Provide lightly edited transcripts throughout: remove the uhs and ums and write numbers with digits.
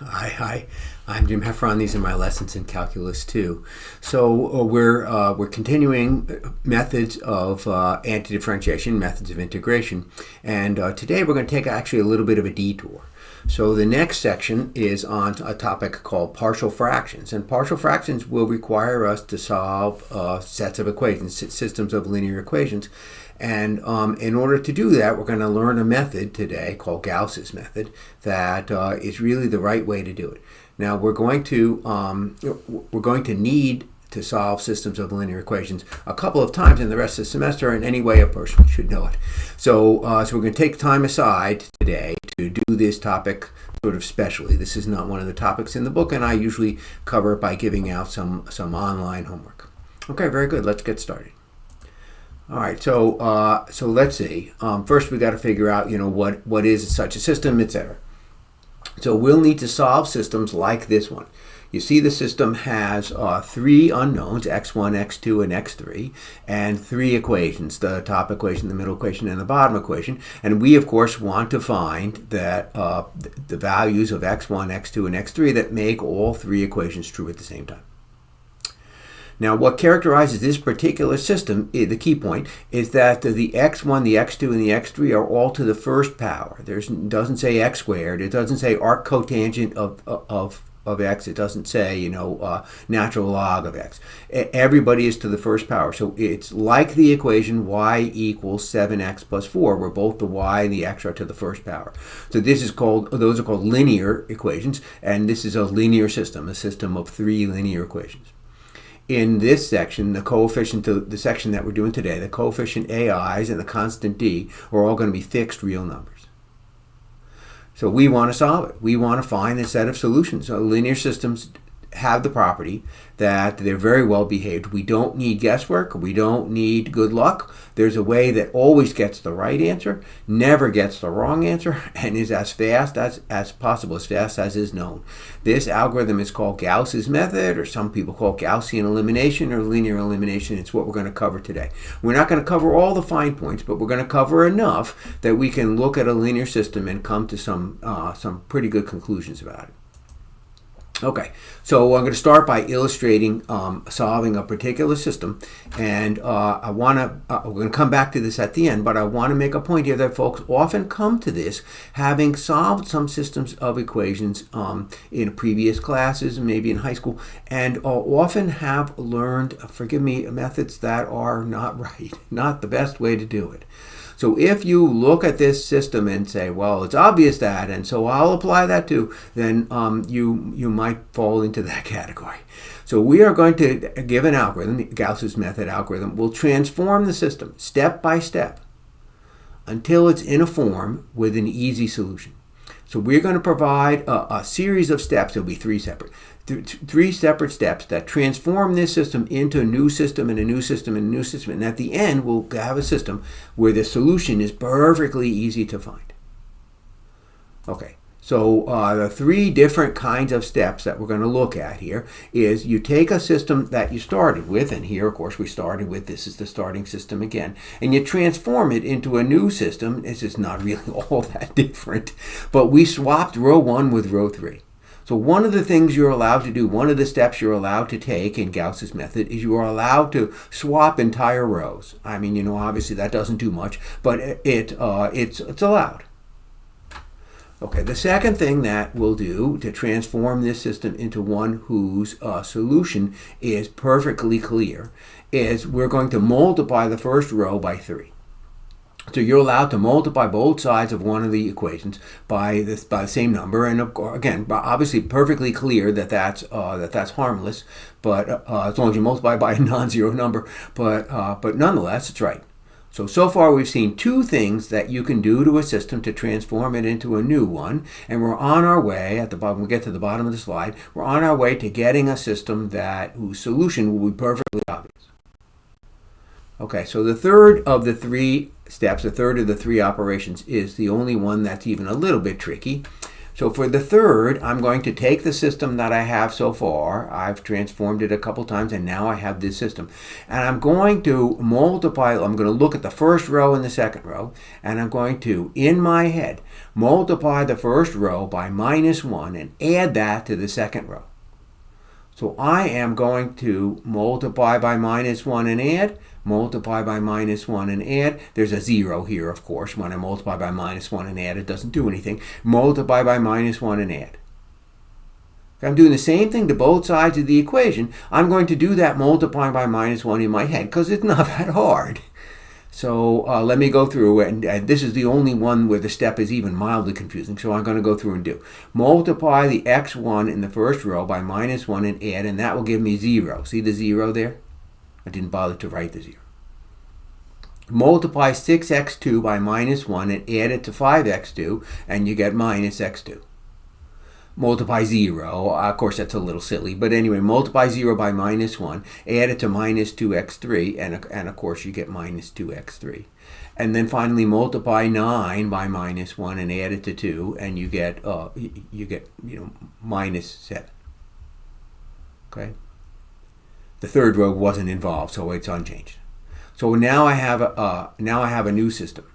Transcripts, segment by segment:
Hi. I'm Jim Heffron. These are my lessons in calculus 2. So we're continuing methods of anti-differentiation, methods of integration, and today we're going to take actually a little bit of a detour. So the next section is on a topic called partial fractions, and partial fractions will require us to solve sets of equations, systems of linear equations. And in order to do that, we're going to learn a method today called Gauss's method that is really the right way to do it. Now we're going to need to solve systems of linear equations a couple of times in the rest of the semester, and anyway, a person should know it. So we're going to take time aside today to do this topic sort of specially. This is not one of the topics in the book, and I usually cover it by giving out some online homework. Okay, very good. Let's get started. All right, so let's see. First, we got to figure out, what is such a system, etc. So we'll need to solve systems like this one. You see, the system has three unknowns: x1, x2, and x3, and three equations: the top equation, the middle equation, and the bottom equation. And we, of course, want to find that the values of x1, x2, and x3 that make all three equations true at the same time. Now, what characterizes this particular system, the key point, is that the x1, the x2, and the x3 are all to the first power. It doesn't say x squared. It doesn't say arc cotangent of x. It doesn't say, natural log of x. Everybody is to the first power. So it's like the equation y equals 7x plus 4, where both the y and the x are to the first power. So those are called linear equations, and this is a linear system, a system of three linear equations. In this section, the section that we're doing today, the coefficient AI's and the constant D are all going to be fixed real numbers. So we want to solve it. We want to find a set of solutions. So linear systems have the property that they're very well behaved. We don't need guesswork. We don't need good luck. There's a way that always gets the right answer, never gets the wrong answer, and is as fast as possible, as fast as is known. This algorithm is called Gauss's method, or some people call it Gaussian elimination or linear elimination. It's what we're going to cover today. We're not going to cover all the fine points, but we're going to cover enough that we can look at a linear system and come to some pretty good conclusions about it. Okay, so I'm going to start by illustrating solving a particular system, and we're going to come back to this at the end, but I want to make a point here that folks often come to this having solved some systems of equations in previous classes, maybe in high school, and often have learned, forgive me, methods that are not right, not the best way to do it. So if you look at this system and say, well, it's obvious that, and so I'll apply that too, then you might fall into that category. So we are going to give an algorithm, Gauss's method algorithm, will transform the system step by step until it's in a form with an easy solution. So we're going to provide a series of steps. There'll be three separate steps that transform this system into a new system and a new system and a new system. And at the end, we'll have a system where the solution is perfectly easy to find. Okay, so the three different kinds of steps that we're going to look at here is you take a system that you started with, and here, of course, we started with, this is the starting system again, and you transform it into a new system. This is not really all that different, but we swapped row 1 with row 3. So one of the things you're allowed to do, one of the steps you're allowed to take in Gauss's method is you are allowed to swap entire rows. I mean, obviously that doesn't do much, but it's allowed. Okay, the second thing that we'll do to transform this system into one whose solution is perfectly clear is we're going to multiply the first row by 3. So you're allowed to multiply both sides of one of the equations by the same number, and again, obviously perfectly clear that that's harmless, but as long as you multiply by a non-zero number, but nonetheless, it's right. So far we've seen two things that you can do to a system to transform it into a new one, and we're on our way, at the bottom, we get to the bottom of the slide, we're on our way to getting a system whose solution will be perfectly obvious. Okay, so the third of the three steps, the third of the three operations is the only one that's even a little bit tricky. So for the third, I'm going to take the system that I have so far. I've transformed it a couple times, and now I have this system. And I'm going to multiply, I'm going to look at the first row and the second row, and I'm going to, in my head, multiply the first row by -1 and add that to the second row. So I am going to multiply by -1 and add, multiply by -1 and add. There's a 0 here, of course. When I multiply by -1 and add, it doesn't do anything. Multiply by -1 and add. I'm doing the same thing to both sides of the equation. I'm going to do that multiplying by -1 in my head because it's not that hard. So let me go through, and this is the only one where the step is even mildly confusing, so I'm going to go through and do. Multiply the x1 in the first row by -1 and add, and that will give me 0. See the 0 there? I didn't bother to write the 0. Multiply 6x2 by -1 and add it to 5x2, and you get -x2. Multiply 0, of course that's a little silly, but anyway, multiply 0 by -1, add it to -2x3, and of course you get -2x3. And then finally multiply 9 by -1 and add it to 2, and you get -7. Okay? The third row wasn't involved, so it's unchanged. So now I have a new system.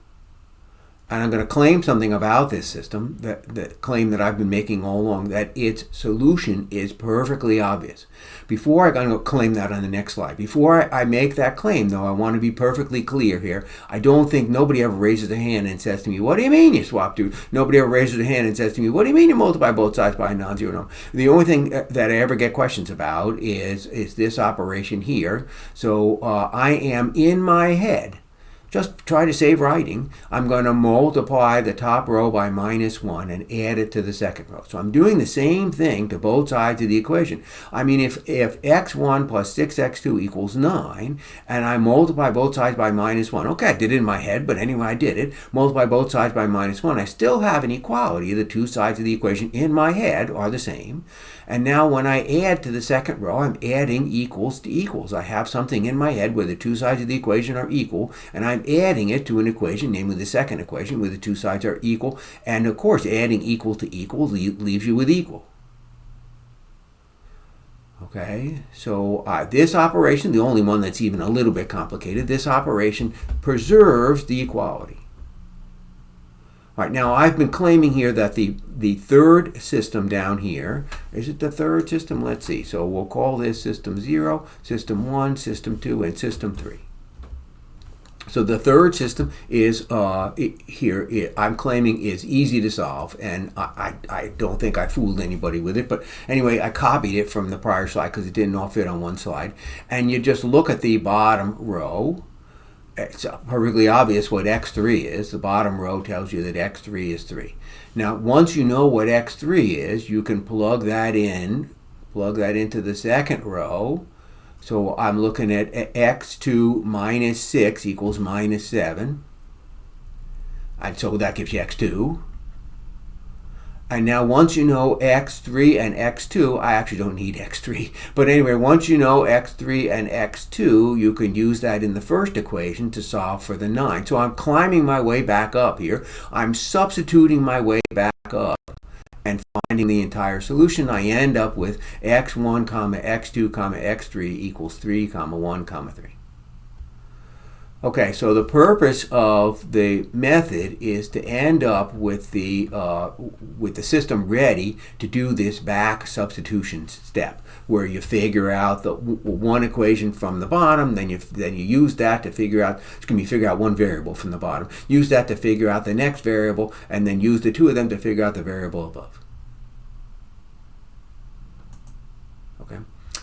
And I'm going to claim something about this system, the claim that I've been making all along, that its solution is perfectly obvious. Before I'm going to claim that on the next slide. Before I make that claim, though, I want to be perfectly clear here. I don't think nobody ever raises a hand and says to me, what do you mean you swap two? Nobody ever raises a hand and says to me, what do you mean you multiply both sides by a non-zero number? The only thing that I ever get questions about is this operation here. So I am in my head. Just try to save writing. I'm going to multiply the top row by -1 and add it to the second row. So I'm doing the same thing to both sides of the equation. I mean, if x1 plus 6x2 equals 9, and I multiply both sides by -1, okay, I did it in my head, but anyway, I did it. Multiply both sides by -1, I still have an equality. The two sides of the equation in my head are the same. And now when I add to the second row, I'm adding equals to equals. I have something in my head where the two sides of the equation are equal, and I'm adding it to an equation, namely the second equation, where the two sides are equal. And of course, adding equal to equal leaves you with equal. Okay, so this operation, the only one that's even a little bit complicated, this operation preserves the equality. All right, now I've been claiming here that the third system down here, is it the third system? Let's see. So we'll call this system 0, system 1, system 2, and system 3. So the third system is I'm claiming is easy to solve, and I don't think I fooled anybody with it. But anyway, I copied it from the prior slide because it didn't all fit on one slide. And you just look at the bottom row. It's perfectly obvious what x3 is. The bottom row tells you that x3 is 3. Now, once you know what x3 is, you can plug that into the second row. So I'm looking at x2 minus 6 equals -7. And so that gives you x2. And now once you know x3 and x2, I actually don't need x3. But anyway, once you know x3 and x2, you can use that in the first equation to solve for the 9. So I'm climbing my way back up here. I'm substituting my way back up and finding the entire solution. I end up with x1, x2, x3 equals 3, 1, 3. Okay, so the purpose of the method is to end up with the system ready to do this back substitution step, where you figure out the one equation from the bottom, then you use that to figure out one variable from the bottom, use that to figure out the next variable, and then use the two of them to figure out the variable above. Okay.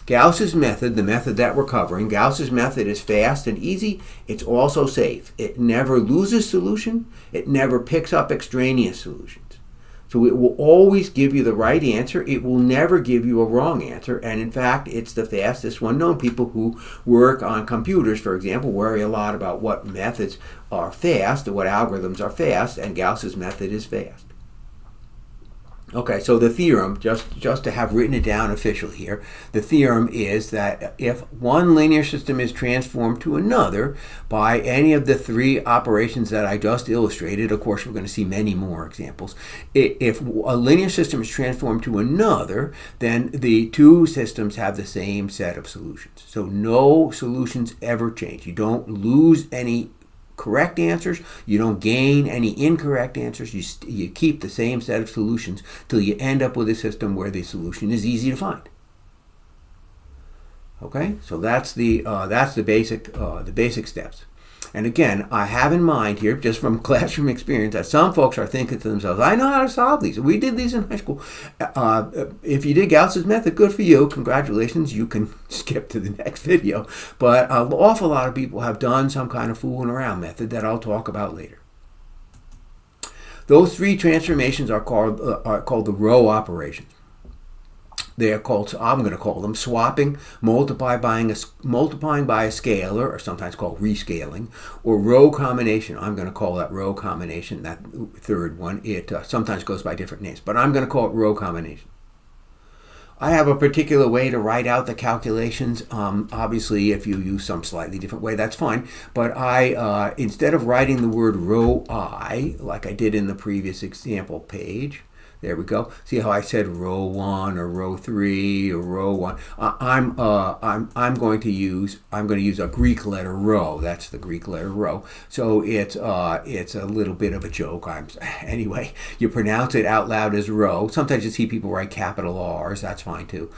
Gauss's method, the method that we're covering, Gauss's method is fast and easy. It's also safe. It never loses solution. It never picks up extraneous solutions. So it will always give you the right answer. It will never give you a wrong answer. And in fact, it's the fastest one known. People who work on computers, for example, worry a lot about what methods are fast, or what algorithms are fast, and Gauss's method is fast. Okay, so the theorem, just to have written it down officially here, the theorem is that if one linear system is transformed to another by any of the three operations that I just illustrated, of course we're going to see many more examples, if a linear system is transformed to another, then the two systems have the same set of solutions. So no solutions ever change. You don't lose any correct answers, you don't gain any incorrect answers, you keep the same set of solutions till you end up with a system where the solution is easy to find. Okay, so that's the basic steps. And again, I have in mind here, just from classroom experience, that some folks are thinking to themselves, I know how to solve these. We did these in high school. If you did Gauss's method, good for you. Congratulations. You can skip to the next video. But an awful lot of people have done some kind of fooling around method that I'll talk about later. Those three transformations are called the row operations. They are called, I'm going to call them swapping, multiplying by a scalar, or sometimes called rescaling, or row combination. I'm going to call that row combination, that third one. It sometimes goes by different names, but I'm going to call it row combination. I have a particular way to write out the calculations. Obviously, if you use some slightly different way, that's fine. But I, instead of writing the word row I, like I did in the previous example page, there we go. See how I said row 1 or row 3 or row 1. I'm going to use a Greek letter rho. That's the Greek letter rho. So it's a little bit of a joke. Anyway, you pronounce it out loud as rho. Sometimes you see people write capital R's. That's fine too.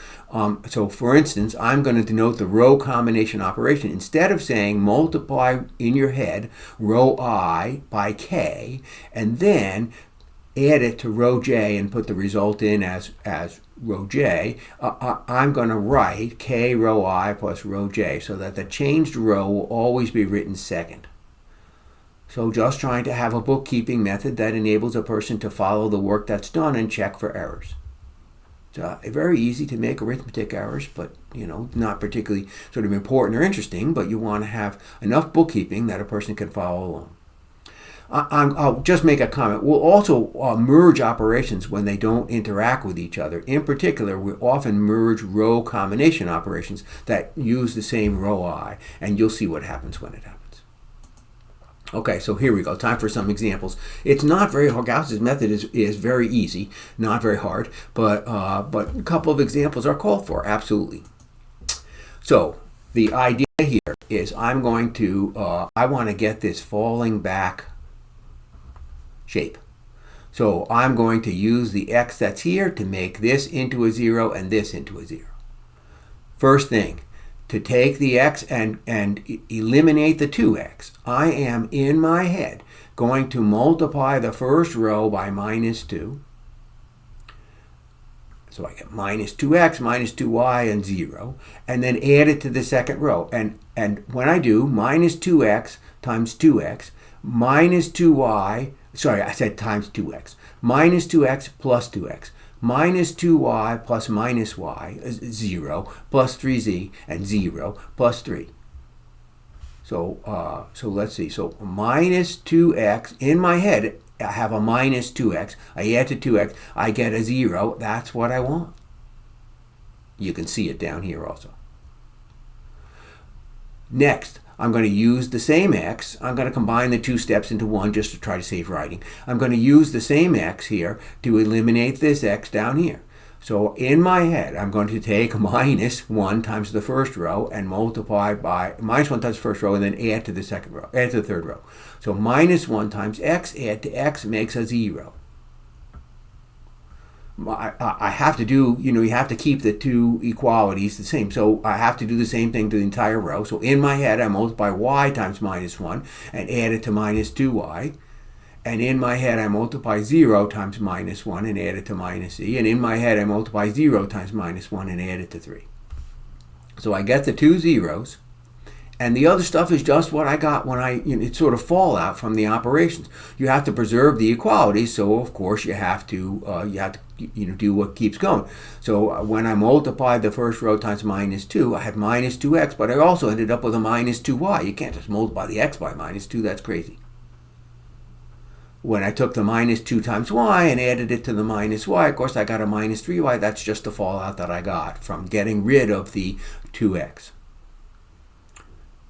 So for instance, I'm going to denote the row combination operation. Instead of saying multiply in your head row I by k and then add it to row j and put the result in as row j, I'm going to write k row I plus row j so that the changed row will always be written second. So just trying to have a bookkeeping method that enables a person to follow the work that's done and check for errors. It's very easy to make arithmetic errors, but not particularly sort of important or interesting, but you want to have enough bookkeeping that a person can follow along. I'll just make a comment. We'll also merge operations when they don't interact with each other. In particular, we often merge row combination operations that use the same row I, and you'll see what happens when it happens. Okay, so here we go. Time for some examples. It's not very hard. Gauss's method is very easy, not very hard, but a couple of examples are called for, absolutely. So the idea here is I want to get this falling back shape. So I'm going to use the x that's here to make this into a 0 and this into a 0. First thing, to take the x and eliminate the 2x, I am in my head going to multiply the first row by minus 2. So I get minus 2x, minus 2y, and 0, and then add it to the second row. And when I do, minus 2x times 2x, minus 2y, sorry, I said times 2x, minus 2x plus 2x, minus 2y plus minus y is 0, plus 3z, and 0, plus 3. So let's see. So minus 2x, in my head, I have a minus 2x. I add to 2x, I get a 0. That's what I want. You can see it down here also. Next, I'm going to use the same x. I'm going to combine the two steps into one just to try to save writing. I'm going to use the same x here to eliminate this x down here. So in my head, I'm going to take minus 1 times the first row and multiply by minus 1 times the first row and then add to the second row, add to the third row. So minus 1 times x, add to x makes a 0. I have to do, you have to keep the two equalities the same. So I have to do the same thing to the entire row. So in my head, I multiply y times minus 1 and add it to minus 2y. And in my head, I multiply 0 times minus 1 and add it to minus e. And in my head, I multiply 0 times minus 1 and add it to 3. So I get the two zeros. And the other stuff is just what I got when it's sort of fallout from the operations. You have to preserve the equality, so of course you have to do what keeps going. So when I multiplied the first row times minus 2, I had minus 2x, but I also ended up with a minus 2y. You can't just multiply the x by minus 2, that's crazy. when I took the minus 2 times y and added it to the minus y, of course I got a minus 3y. That's just the fallout that I got from getting rid of the 2x.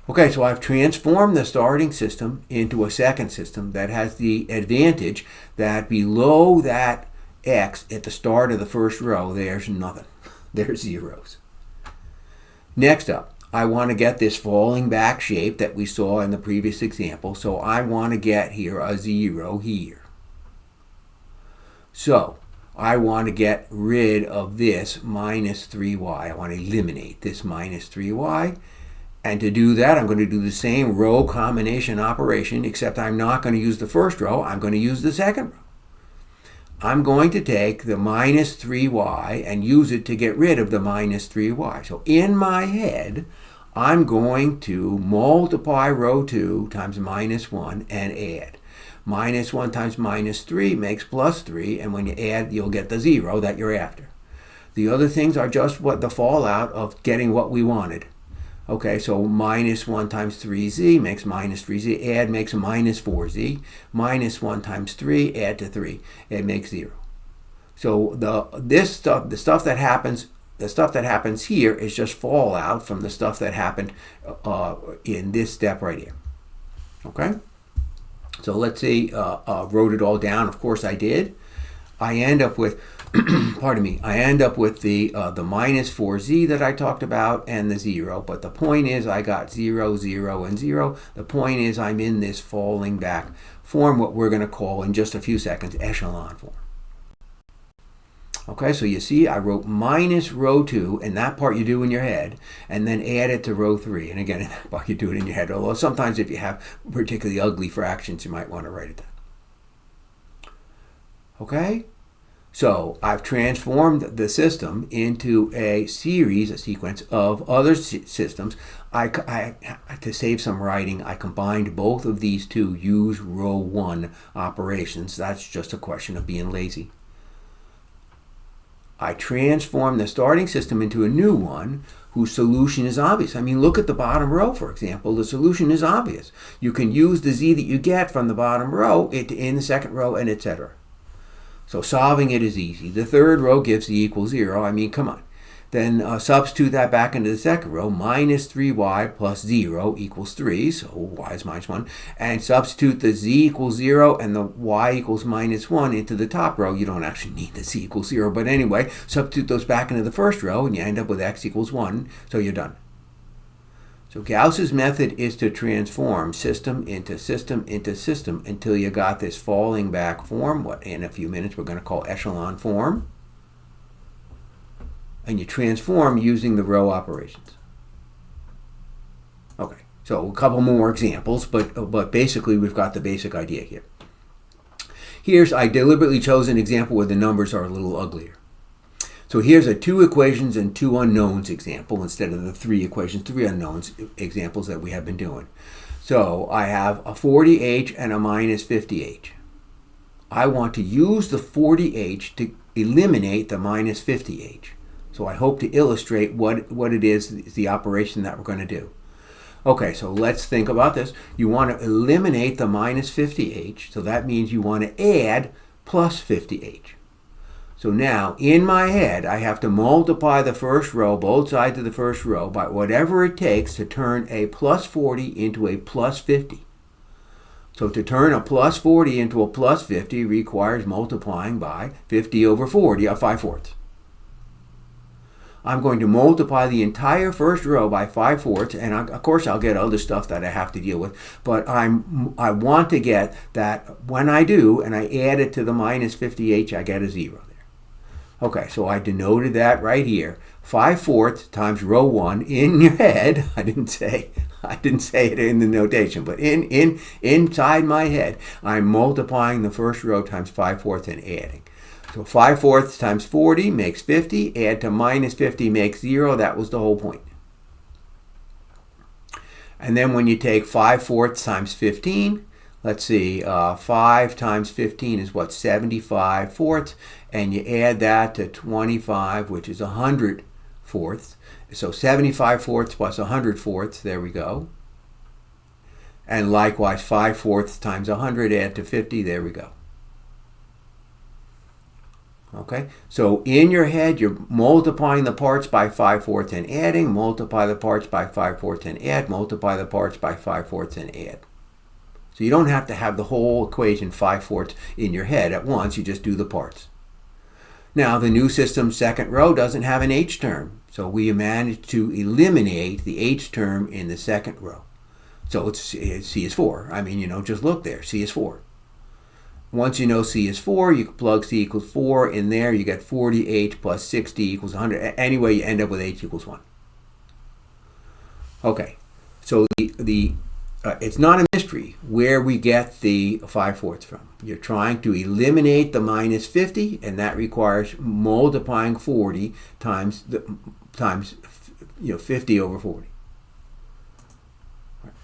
Okay, so I've transformed the starting system into a second system that has the advantage that below that x at the start of the first row, there's nothing. There's zeros. Next up, I want to get this falling back shape that we saw in the previous example. So I want to get here a 0 here. So I want to get rid of this minus 3y. I want to eliminate this minus 3y. And to do that, I'm going to do the same row combination operation, except I'm not going to use the first row. I'm going to use the second row. I'm going to take the minus 3y and use it to get rid of the minus 3y. So in my head, I'm going to multiply row 2 times minus 1 and add. Minus 1 times minus 3 makes plus 3, and when you add, you'll get the 0 that you're after. The other things are just what the fallout of getting what we wanted. Okay, so minus 1 times 3z makes minus 3z. Add makes minus 4z. Minus 1 times 3, add to 3. It makes 0. So the stuff that happens here is just fallout from the stuff that happened in this step right here. Okay? So let's see, wrote it all down. Of course I did. I end up with pardon me, I end up with the minus 4z that I talked about and the 0. But the point is I got 0, 0, and 0. The point is I'm in this falling back form, what we're going to call in just a few seconds echelon form. Okay, so you see I wrote minus row 2, and that part you do in your head, and then add it to row 3. And again, in that part you do it in your head, although sometimes if you have particularly ugly fractions, you might want to write it down. Okay? So I've transformed the system into a sequence of other systems. To save some writing, I combined both of these two use row 1 operations. That's just a question of being lazy. I transformed the starting system into a new one whose solution is obvious. I mean, look at the bottom row, for example. The solution is obvious. You can use the z that you get from the bottom row in the second row, and etc. So solving it is easy. The third row gives z equals 0. I mean, come on. Then substitute that back into the second row. Minus 3y plus 0 equals 3. So y is minus 1. And substitute the z equals 0 and the y equals minus 1 into the top row. You don't actually need the z equals 0. But anyway, substitute those back into the first row and you end up with x equals 1. So you're done. So Gauss's method is to transform system into system into system until you got this falling back form, what in a few minutes we're going to call echelon form. And you transform using the row operations. Okay, so a couple more examples, but basically we've got the basic idea here. I deliberately chose an example where the numbers are a little uglier. So here's a 2 equations and 2 unknowns example instead of the 3 equations, 3 unknowns examples that we have been doing. So I have a 40h and a minus 50h. I want to use the 40h to eliminate the minus 50h. So I hope to illustrate what it is, the operation that we're going to do. Okay, so let's think about this. You want to eliminate the minus 50h, so that means you want to add plus 50h. So now, in my head, I have to multiply the first row, both sides of the first row, by whatever it takes to turn a plus 40 into a plus 50. So to turn a plus 40 into a plus 50 requires multiplying by 50 over 40, 5/4. I'm going to multiply the entire first row by 5/4, and of course I'll get other stuff that I have to deal with, but I want to get that when I do, and I add it to the minus 50h, I get a 0 there. Okay, so I denoted that right here. 5/4 times row 1 in your head. I didn't say it in the notation, but inside my head, I'm multiplying the first row times 5/4 and adding. So 5/4 times 40 makes 50. Add to minus 50 makes 0. That was the whole point. And then when you take 5/4 times 15, let's see, 5 times 15 is what, 75/4, and you add that to 25, which is 100/4. So 75/4 plus 100/4, there we go. And likewise, 5/4 times 100, add to 50, there we go. Okay, so in your head, you're multiplying the parts by 5/4 and adding, multiply the parts by 5/4 and add, multiply the parts by 5/4 and add. So you don't have to have the whole equation 5/4 in your head at once, you just do the parts. Now, the new system's second row doesn't have an h term, so we managed to eliminate the h term in the second row. So it's C is 4. I mean, just look there, C is 4. Once you know C is 4, you can plug C equals 4 in there. You get 48 plus 60 equals 100. Anyway, you end up with H equals 1. Okay, so it's not a mystery where we get the 5/4 from. You're trying to eliminate the minus 50, and that requires multiplying 40 times 50 over 40.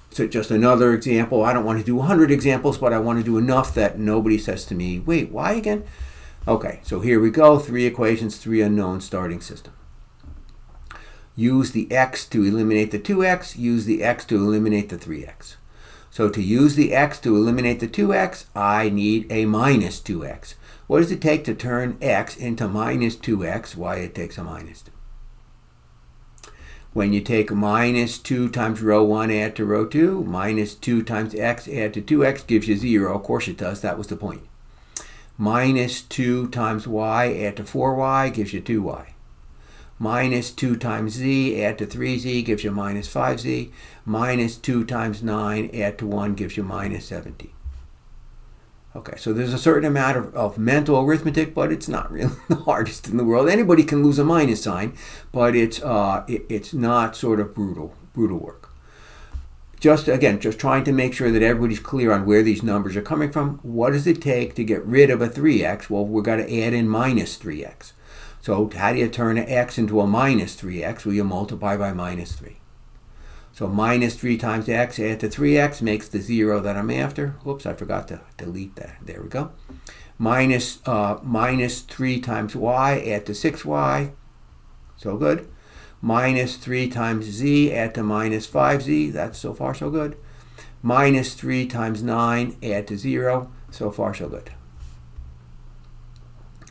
So just another example. I don't want to do 100 examples, but I want to do enough that nobody says to me, wait, why again? Okay, so here we go. 3 equations, 3 unknowns, starting system. Use the x to eliminate the 2x. Use the x to eliminate the 3x. So to use the x to eliminate the 2x, I need a minus 2x. What does it take to turn x into minus 2x? Why, it takes a minus 2. When you take minus 2 times row 1, add to row 2, minus 2 times x, add to 2x, gives you 0. Of course it does. That was the point. Minus 2 times y, add to 4y, gives you 2y. Minus 2 times z, add to 3z, gives you minus 5z. Minus 2 times 9, add to 1, gives you minus 17. Okay, so there's a certain amount of mental arithmetic, but it's not really the hardest in the world. Anybody can lose a minus sign, but it's not sort of brutal work. Just trying to make sure that everybody's clear on where these numbers are coming from. What does it take to get rid of a 3x? Well, we've got to add in minus 3x. So how do you turn an x into a minus 3x? Well, you multiply by minus 3. So minus 3 times x, add to 3x, makes the 0 that I'm after. Whoops, I forgot to delete that. There we go. Minus 3 times y, add to 6y. So good. Minus 3 times z, add to minus 5z. That's so far so good. Minus 3 times 9, add to 0. So far so good.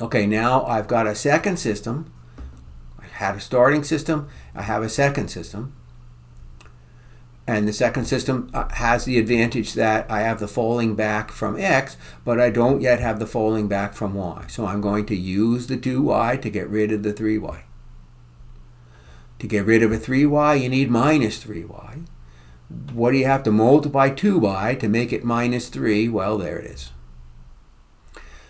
Okay, now I've got a second system. I had a starting system. I have a second system. And the second system has the advantage that I have the falling back from x, but I don't yet have the falling back from y. So I'm going to use the 2y to get rid of the 3y. To get rid of a 3y, you need minus 3y. What do you have to multiply 2 by to make it minus 3? Well, there it is.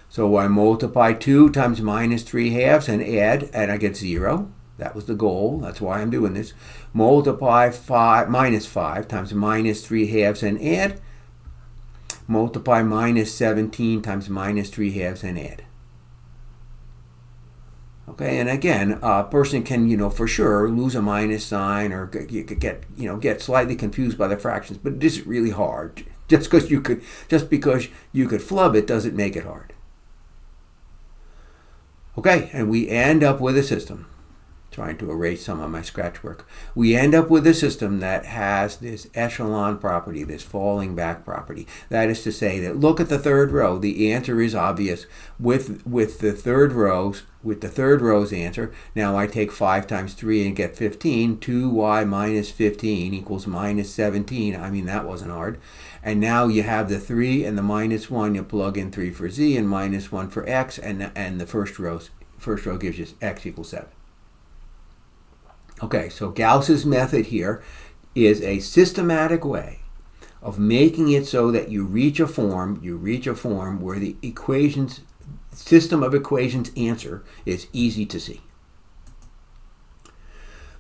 So I multiply 2 times minus 3 halves and add, and I get 0. That was the goal. That's why I'm doing this. Multiply minus 5 times minus 3 halves and add. Multiply minus 17 times minus 3 halves and add. Okay, and again, a person can, for sure lose a minus sign or get slightly confused by the fractions, but it isn't really hard. Just because you could flub it doesn't make it hard. Okay, and we end up with a system. Trying to erase some of my scratch work. We end up with a system that has this echelon property, this falling back property. That is to say that look at the third row. The answer is obvious with the third row's answer. Now I take 5 times 3 and get 15. 2y minus 15 equals minus 17. I mean, that wasn't hard. And now you have the 3 and the minus 1. You plug in 3 for z and minus 1 for x, and the first row gives you x equals 7. Okay, so Gauss's method here is a systematic way of making it so that you reach a form where the system of equations answer is easy to see.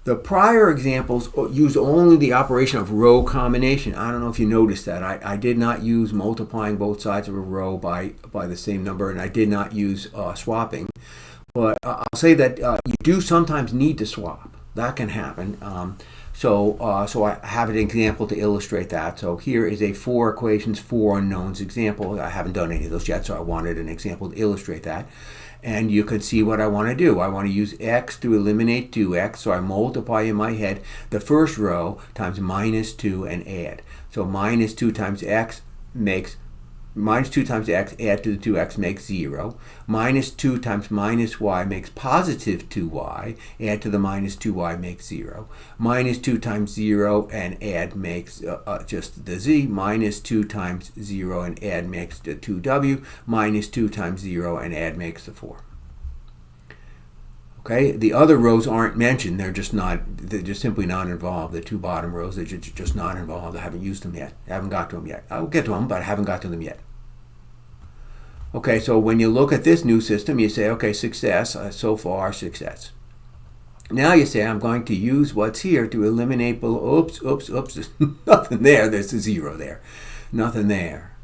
The prior examples use only the operation of row combination. I don't know if you noticed that. I did not use multiplying both sides of a row by the same number, and I did not use swapping. But I'll say that you do sometimes need to swap. That can happen. So I have an example to illustrate that. So here is a 4 equations, 4 unknowns example. I haven't done any of those yet, so I wanted an example to illustrate that. And you can see what I want to do. I want to use x to eliminate 2x, so I multiply in my head the first row times minus 2 and add. So minus 2 times x makes minus 2 times x, add to the 2x makes 0. Minus 2 times minus y makes positive 2y. Add to the minus 2y makes 0. Minus 2 times 0 and add makes just the z. Minus 2 times 0 and add makes the 2w. Minus 2 times 0 and add makes the 4. Okay, the other rows aren't mentioned. They're just simply not involved. The 2 bottom rows, they're just not involved. I haven't used them yet. I haven't got to them yet. I'll get to them, but I haven't got to them yet. Okay, so when you look at this new system, you say, okay, success, so far, success. Now you say, I'm going to use what's here to eliminate below. Oops, there's nothing there. There's a 0 there. Nothing there.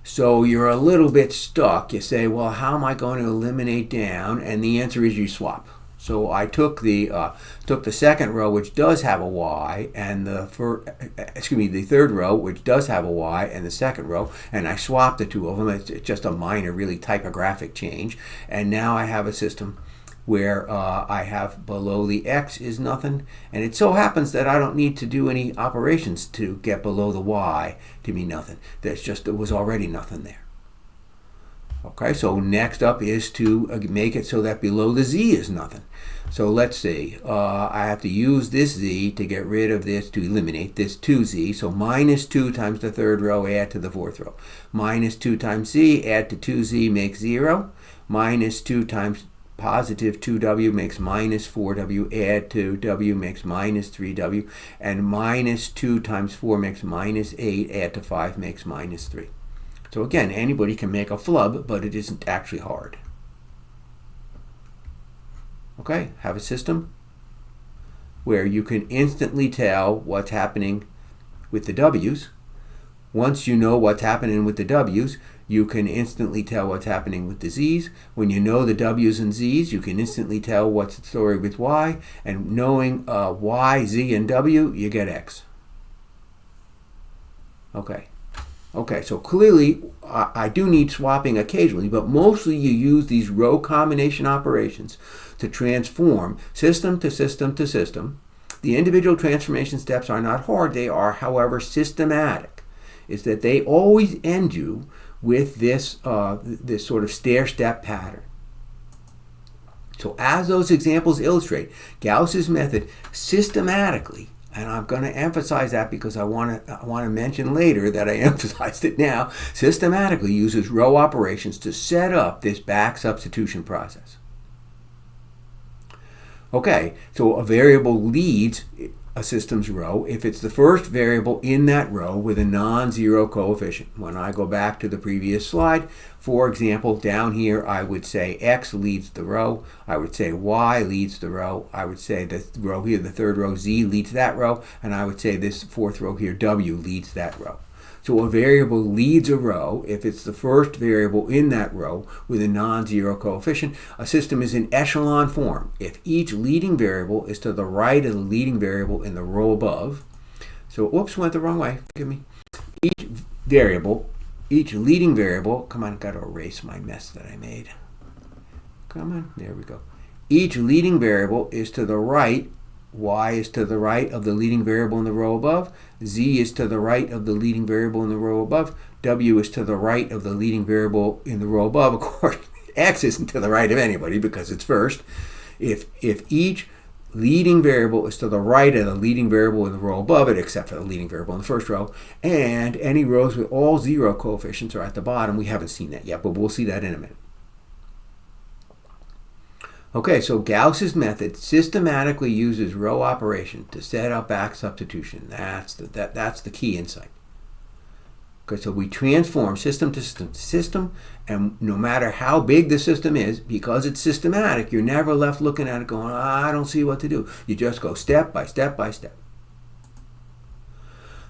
So you're a little bit stuck. You say, well, how am I going to eliminate down? And the answer is you swap. So I took the second row, which does have a y, and the third row, which does have a y, and the second row, and I swapped the two of them. It's just a minor, really typographic change. And now I have a system where I have below the x is nothing, and it so happens that I don't need to do any operations to get below the y to be nothing. There was already nothing there. Okay, so next up is to make it so that below the z is nothing. So let's see, I have to use this z to get rid of this, to eliminate this 2z. So minus 2 times the third row, add to the fourth row. Minus 2 times z, add to 2z makes 0. Minus 2 times positive 2w makes minus 4w, add to w makes minus 3w, and minus 2 times 4 makes minus 8, add to 5 makes minus 3. So again, anybody can make a flub, but it isn't actually hard. Okay, have a system where you can instantly tell what's happening with the w's. Once you know what's happening with the w's, you can instantly tell what's happening with the z's. When you know the w's and z's, you can instantly tell what's the story with y. And knowing y, z, and w, you get x. Okay, so clearly I do need swapping occasionally, but mostly you use these row combination operations to transform system to system to system. The individual transformation steps are not hard. They are, however, systematic. Is that they always end you with this sort of stair-step pattern. So as those examples illustrate, Gauss's method systematically, and I'm going to emphasize that because I want to mention later that I emphasized it now, systematically uses row operations to set up this back substitution process. Okay, so a variable leads a system's row if it's the first variable in that row with a non-zero coefficient. When I go back to the previous slide, for example, down here I would say x leads the row, I would say y leads the row, I would say the row here, the third row, z leads that row, and I would say this fourth row here, w leads that row. So a variable leads a row if it's the first variable in that row with a non-zero coefficient. A system is in echelon form if each leading variable is to the right of the leading variable in the row above. So, whoops, went the wrong way, forgive me. Each leading variable, come on, I've got to erase my mess that I made. Come on, there we go. Each leading variable is to the right. Y is to the right of the leading variable in the row above. Z is to the right of the leading variable in the row above. W is to the right of the leading variable in the row above. Of course, X isn't to the right of anybody because it's first. If each leading variable is to the right of the leading variable in the row above it, except for the leading variable in the first row, and any rows with all zero coefficients are at the bottom, we haven't seen that yet, but we'll see that in a minute. Okay, so Gauss's method systematically uses row operation to set up back substitution. That's the key insight. Okay, so we transform system to system to system, and no matter how big the system is, because it's systematic, you're never left looking at it going, I don't see what to do. You just go step by step by step.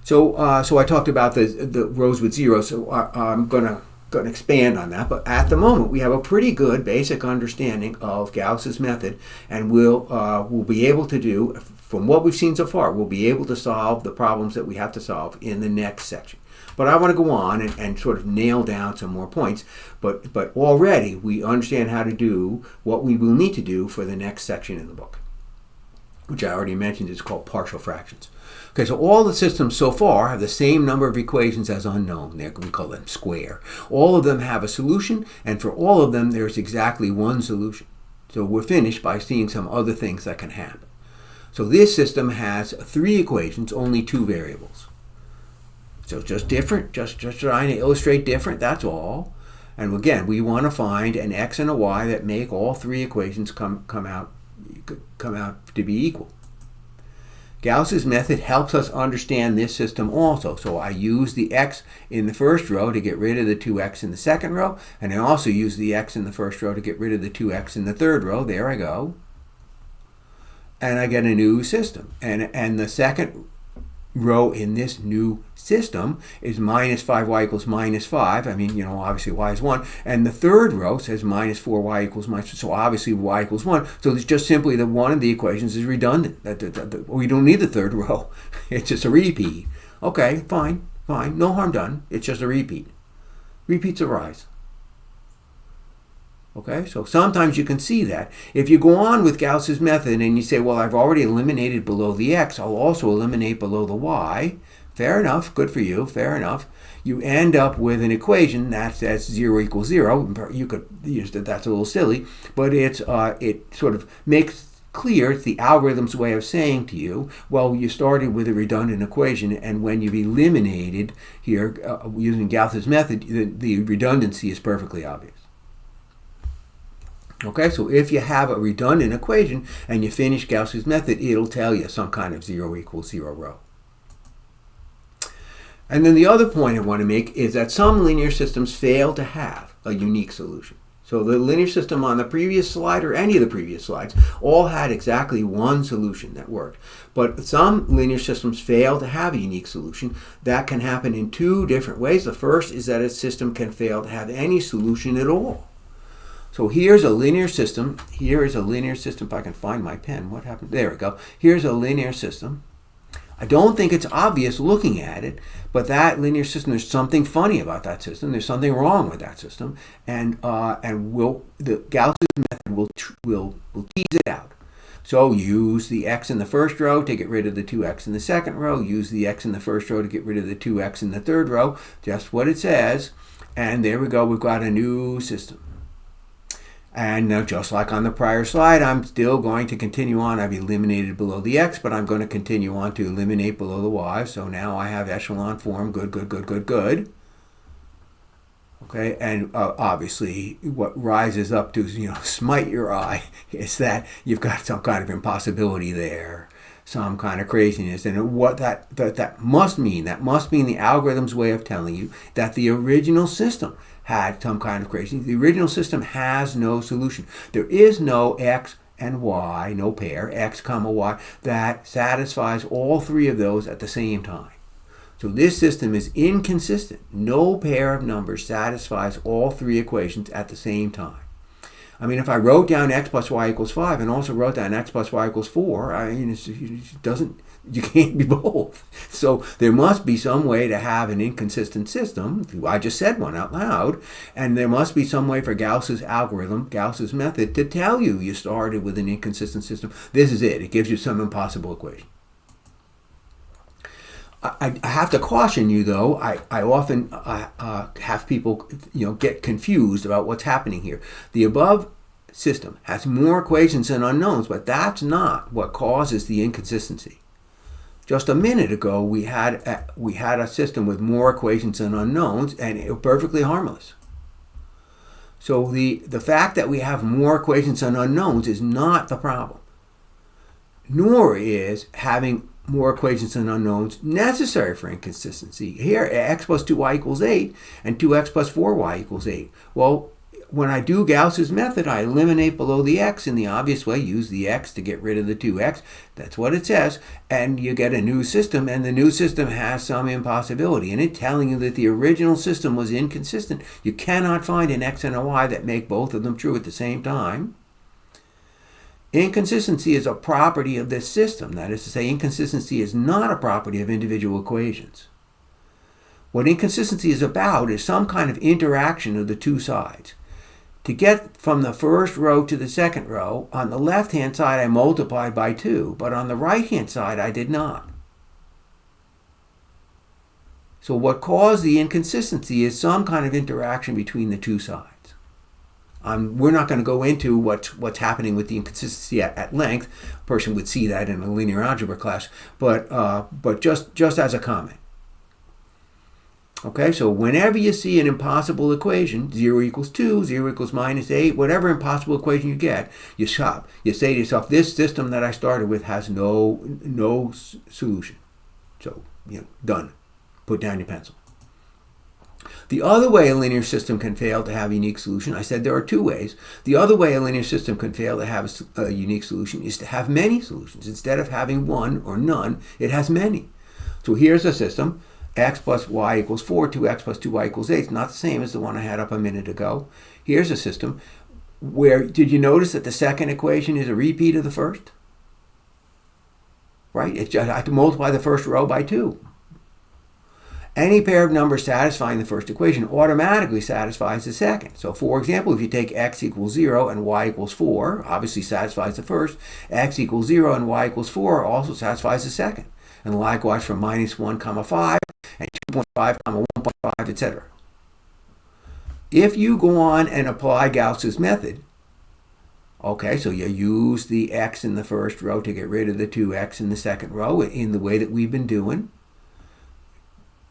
So I talked about the rows with zero, so I'm going to going to expand on that, but at the moment we have a pretty good basic understanding of Gauss's method, and we'll be able to do, from what we've seen so far, we'll be able to solve the problems that we have to solve in the next section. But I want to go on and sort of nail down some more points, but already we understand how to do what we will need to do for the next section in the book, which I already mentioned is called partial fractions. Okay, so all the systems so far have the same number of equations as unknown. We call them square. All of them have a solution, and for all of them there's exactly one solution. So we're finished by seeing some other things that can happen. So this system has 3 equations, only 2 variables. So just different, just trying to illustrate different, that's all. And again, we want to find an x and a y that make all 3 equations come out to be equal. Gauss's method helps us understand this system also. So I use the x in the first row to get rid of the 2x in the second row, and I also use the x in the first row to get rid of the 2x in the third row. There I go. And I get a new system. And the second row in this new system is minus 5y equals minus 5. I mean, obviously y is 1. And the third row says minus 4y equals minus 2. So obviously y equals 1. So it's just simply that one of the equations is redundant. We don't need the third row. It's just a repeat. Okay, fine. No harm done. It's just a repeat. Repeats arise. Okay, so sometimes you can see that. If you go on with Gauss's method and you say, well, I've already eliminated below the x, I'll also eliminate below the y. Fair enough, good for you, fair enough. You end up with an equation that says 0 equals 0. You could use that, that's a little silly, but it sort of makes clear, it's the algorithm's way of saying to you, well, you started with a redundant equation, and when you've eliminated here, using Gauss's method, the redundancy is perfectly obvious. Okay, so if you have a redundant equation and you finish Gauss's method, it'll tell you some kind of 0 equals 0 row. And then the other point I want to make is that some linear systems fail to have a unique solution. So the linear system on the previous slide, or any of the previous slides, all had exactly one solution that worked. But some linear systems fail to have a unique solution. That can happen in 2 different ways. The first is that a system can fail to have any solution at all. So here's a linear system. Here is a linear system. If I can find my pen, what happened? There we go. Here's a linear system. I don't think it's obvious looking at it, but that linear system, there's something funny about that system. There's something wrong with that system, and the Gauss's method will tease it out. So use the x in the first row to get rid of the 2x in the second row. Use the x in the first row to get rid of the 2x in the third row. Just what it says, and there we go. We've got a new system. And now, just like on the prior slide, I'm still going to continue on. I've eliminated below the x, but I'm going to continue on to eliminate below the y. So now I have echelon form. Good. Okay, and obviously what rises up to, smite your eye is that you've got some kind of impossibility there, some kind of craziness. And what that must mean the algorithm's way of telling you that the original system had some kind of craziness. The original system has no solution. There is no x and y, no pair, x comma y, that satisfies all 3 of those at the same time. So this system is inconsistent. No pair of numbers satisfies all 3 equations at the same time. I mean, if I wrote down x plus y equals 5 and also wrote down x plus y equals 4, you can't be both. So there must be some way to have an inconsistent system. I just said one out loud. And there must be some way for Gauss's algorithm, Gauss's method, to tell you started with an inconsistent system. This is it. It gives you some impossible equation. I have to caution you, though. I often have people get confused about what's happening here. The above system has more equations than unknowns, but that's not what causes the inconsistency. Just a minute ago, we had a system with more equations than unknowns, and it was perfectly harmless. So the fact that we have more equations than unknowns is not the problem, nor is having more equations than unknowns necessary for inconsistency. Here, x plus 2y equals 8 and 2x plus 4y equals 8. Well, when I do Gauss's method, I eliminate below the x in the obvious way, use the x to get rid of the 2x. That's what it says. And you get a new system, and the new system has some impossibility in it, telling you that the original system was inconsistent. You cannot find an x and a y that make both of them true at the same time. Inconsistency is a property of this system. That is to say, inconsistency is not a property of individual equations. What inconsistency is about is some kind of interaction of the two sides. To get from the first row to the second row, on the left-hand side I multiplied by 2, but on the right-hand side I did not. So what caused the inconsistency is some kind of interaction between the two sides. We're not going to go into what's happening with the inconsistency at length. A person would see that in a linear algebra class, but just as a comment. Okay, so whenever you see an impossible equation, 0 equals 2, 0 equals minus 8, whatever impossible equation you get, you stop. You say to yourself, this system that I started with has no solution. So, done. Put down your pencil. The other way a linear system can fail to have a unique solution, I said there are two ways. The other way a linear system can fail to have a unique solution is to have many solutions. Instead of having one or none, it has many. So here's a system. X plus y equals 4, 2x plus 2y equals 8. It's not the same as the one I had up a minute ago. Here's a system where, did you notice that the second equation is a repeat of the first? Right? It's just, I have to multiply the first row by 2. Any pair of numbers satisfying the first equation automatically satisfies the second. So for example, if you take x equals 0 and y equals 4, obviously satisfies the first, x equals 0 and y equals 4 also satisfies the second. And likewise for minus 1 comma 5 and 2.5 comma 1.5, etc. If you go on and apply Gauss's method, okay, so you use the x in the first row to get rid of the 2x in the second row in the way that we've been doing,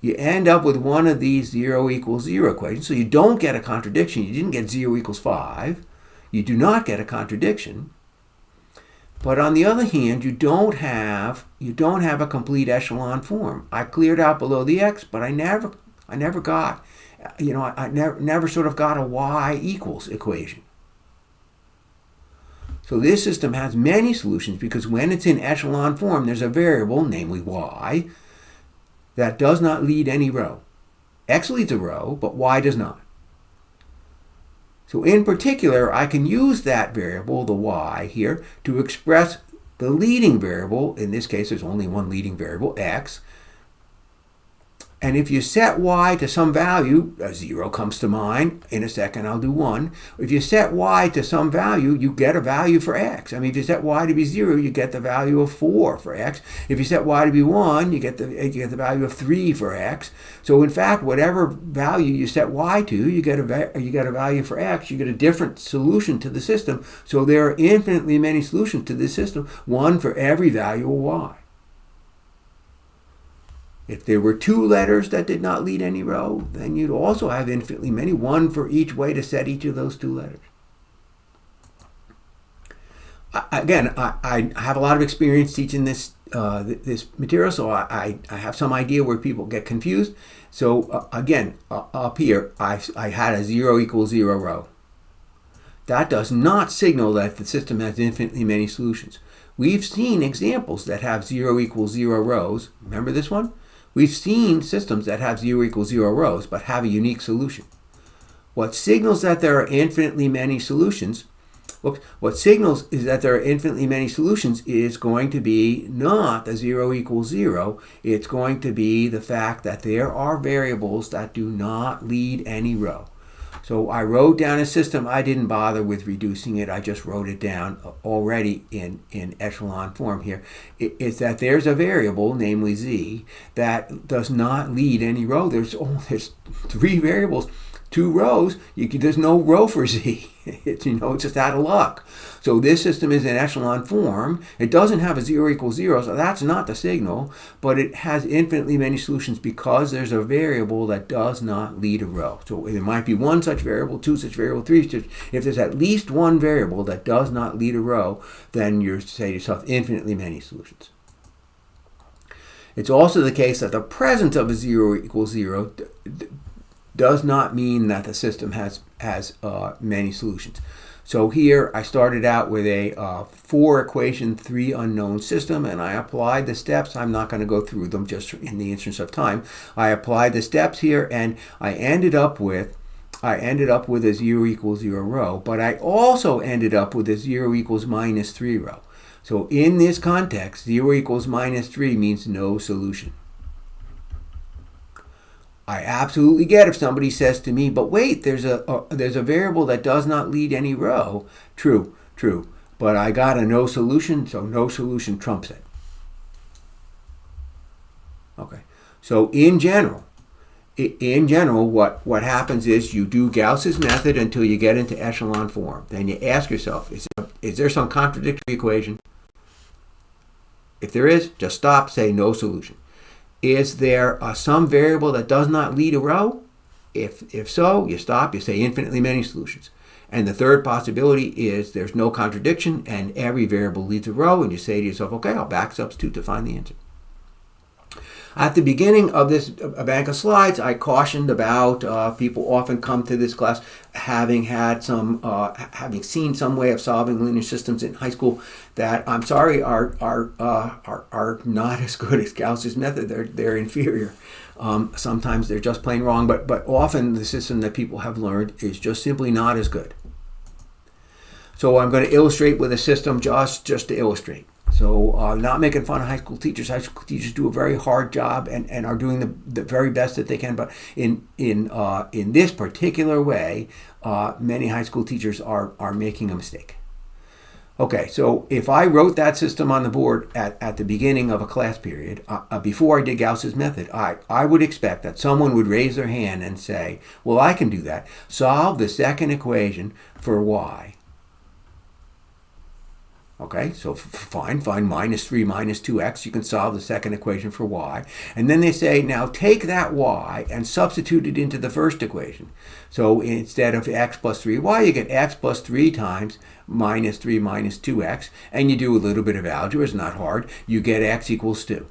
you end up with one of these 0 equals 0 equations. So you don't get a contradiction. You didn't get 0 equals 5. You do not get a contradiction. But on the other hand, you don't have a complete echelon form. I cleared out below the x, but I never got, I never sort of got a y equals equation. So this system has many solutions because when it's in echelon form, there's a variable, namely y, that does not lead any row. X leads a row, but y does not. So in particular, I can use that variable, the y here, to express the leading variable. In this case, there's only one leading variable, x. And if you set y to some value, a 0 comes to mind. In a second, I'll do 1. If you set y to some value, you get a value for x. I mean, if you set y to be 0, you get the value of 4 for x. If you set y to be 1, you get the value of 3 for x. So in fact, whatever value you set y to, you get a value for x. You get a different solution to the system. So there are infinitely many solutions to this system, one for every value of y. If there were 2 letters that did not lead any row, then you'd also have infinitely many, one for each way to set each of those 2 letters. Again, I have a lot of experience teaching this material, so I have some idea where people get confused. So again, up here, I had a 0 equals 0 row. That does not signal that the system has infinitely many solutions. We've seen examples that have 0 equals 0 rows. Remember this one? We've seen systems that have 0 equals 0 rows, but have a unique solution. What signals that there are infinitely many solutions, what signals is that there are infinitely many solutions is going to be not the 0 equals 0. It's going to be the fact that there are variables that do not lead any row. So I wrote down a system. I didn't bother with reducing it. I just wrote it down already in echelon form here. It's that there's a variable, namely z, that does not lead any row. There's 3 variables, 2 rows. There's no row for z. It's just out of luck. So this system is in echelon form. It doesn't have a 0 equals 0, so that's not the signal, but it has infinitely many solutions because there's a variable that does not lead a row. So there might be 1 such variable, 2 such variable, 3 such. If there's at least 1 variable that does not lead a row, then you say to yourself infinitely many solutions. It's also the case that the presence of a 0 equals 0 does not mean that the system has many solutions. So here I started out with a 4-equation, 3 unknown system, and I applied the steps. I'm not going to go through them just in the interest of time. I applied the steps here, and I ended up with a 0 equals 0 row, but I also ended up with a 0 equals minus 3 row. So in this context, 0 equals minus 3 means no solution. I absolutely get if somebody says to me, but wait, there's a variable that does not lead any row. True. But I got a no solution, so no solution trumps it. Okay. So in general, what happens is you do Gauss's method until you get into echelon form. Then you ask yourself, is there some contradictory equation? If there is, just stop, say no solution. Is there some variable that does not lead a row? If so, you stop, you say infinitely many solutions. And the third possibility is there's no contradiction and every variable leads a row, and you say to yourself, okay, I'll back substitute to find the answer. At the beginning of this bank of slides, I cautioned about people often come to this class having seen some way of solving linear systems in high school that I'm sorry are not as good as Gauss's method. They're inferior. Sometimes they're just plain wrong, but often the system that people have learned is just simply not as good. So I'm going to illustrate with a system just to illustrate. So not making fun of high school teachers. High school teachers do a very hard job and are doing the very best that they can. But in this particular way, many high school teachers are making a mistake. Okay, so if I wrote that system on the board at the beginning of a class period, before I did Gauss's method, I would expect that someone would raise their hand and say, well, I can do that. Solve the second equation for y. Okay, so find minus 3 minus 2x. You can solve the second equation for y. And then they say, now take that y and substitute it into the first equation. So instead of x plus 3y, you get x plus 3 times minus 3 minus 2x. And you do a little bit of algebra. It's not hard. You get x equals 2.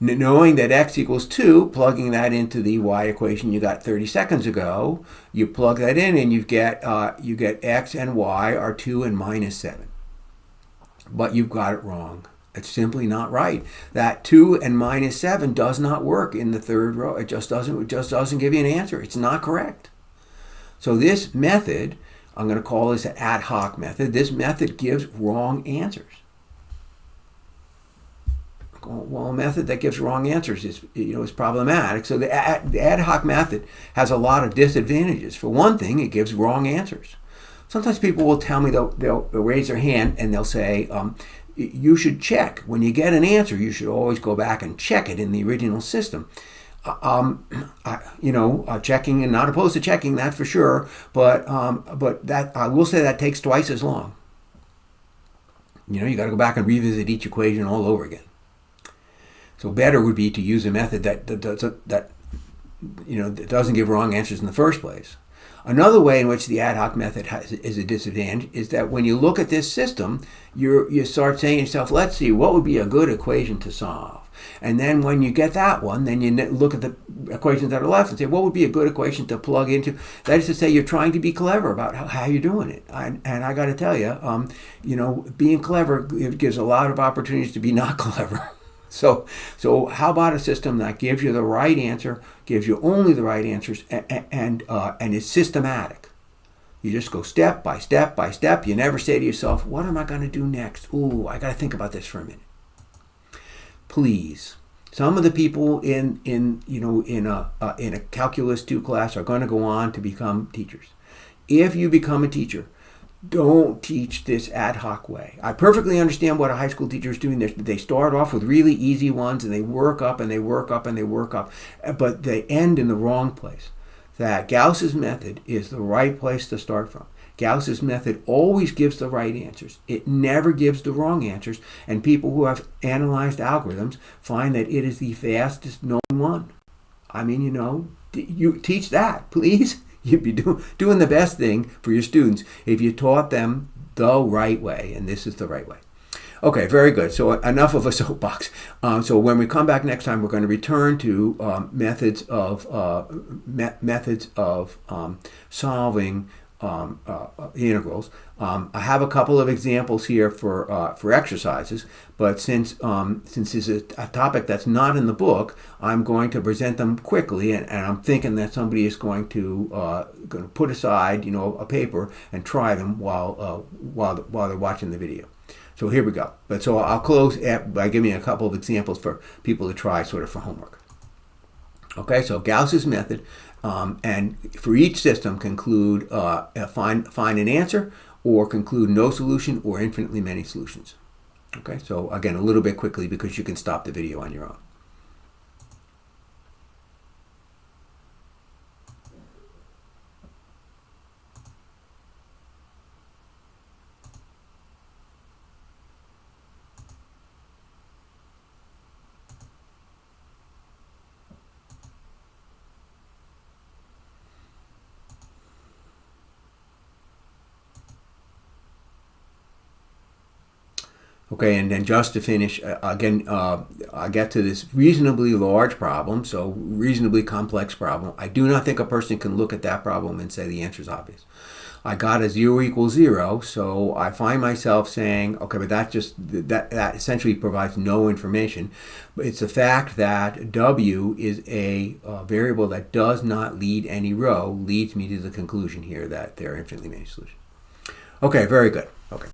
Knowing that x equals 2, plugging that into the y equation you got 30 seconds ago, you plug that in and you get x and y are 2 and minus 7. But you've got it wrong. It's simply not right. That 2 and minus 7 does not work in the third row. It just doesn't give you an answer. It's not correct. So this method, I'm going to call this an ad hoc method. This method gives wrong answers. Well, a method that gives wrong answers is problematic. So the ad hoc method has a lot of disadvantages. For one thing, it gives wrong answers. Sometimes people will tell me, they'll raise their hand and they'll say, you should check. When you get an answer, you should always go back and check it in the original system. Checking and not opposed to checking, that's for sure. But that I will say that takes twice as long. You got to go back and revisit each equation all over again. So better would be to use a method that doesn't give wrong answers in the first place. Another way in which the ad hoc method is a disadvantage is that when you look at this system, you start saying to yourself, let's see, what would be a good equation to solve? And then when you get that one, then you look at the equations that are left and say, what would be a good equation to plug into? That is to say, you're trying to be clever about how you're doing it. And I got to tell you, being clever gives a lot of opportunities to be not clever. So how about a system that gives you the right answer, gives you only the right answers, and is systematic? You just go step by step by step. You never say to yourself, what am I going to do next? Ooh, I got to think about this for a minute. Please. Some of the people in a Calculus 2 class are going to go on to become teachers. If you become a teacher, don't teach this ad hoc way. I perfectly understand what a high school teacher is doing. They start off with really easy ones and they work up and they work up and they work up, but they end in the wrong place. That Gauss's method is the right place to start from. Gauss's method always gives the right answers. It never gives the wrong answers, and people who have analyzed algorithms find that it is the fastest known one. I mean, you teach that, please. You'd be doing the best thing for your students if you taught them the right way, and this is the right way. Okay, very good. So enough of a soapbox. So when we come back next time, we're going to return to methods of solving integrals. I have a couple of examples here for exercises, but since this is a topic that's not in the book, I'm going to present them quickly, and I'm thinking that somebody is going to put aside a paper and try them while they're watching the video. So here we go. But so I'll close by giving a couple of examples for people to try sort of for homework. Okay, so Gauss's method, and for each system conclude find an answer, or conclude no solution or infinitely many solutions. Okay, so again, a little bit quickly because you can stop the video on your own. Okay, and then just to finish, again, I get to this reasonably large problem, so reasonably complex problem. I do not think a person can look at that problem and say the answer is obvious. I got a 0 equals 0, so I find myself saying, okay, but that essentially provides no information. But it's the fact that W is a variable that does not lead any row leads me to the conclusion here that there are infinitely many solutions. Okay, very good. Okay.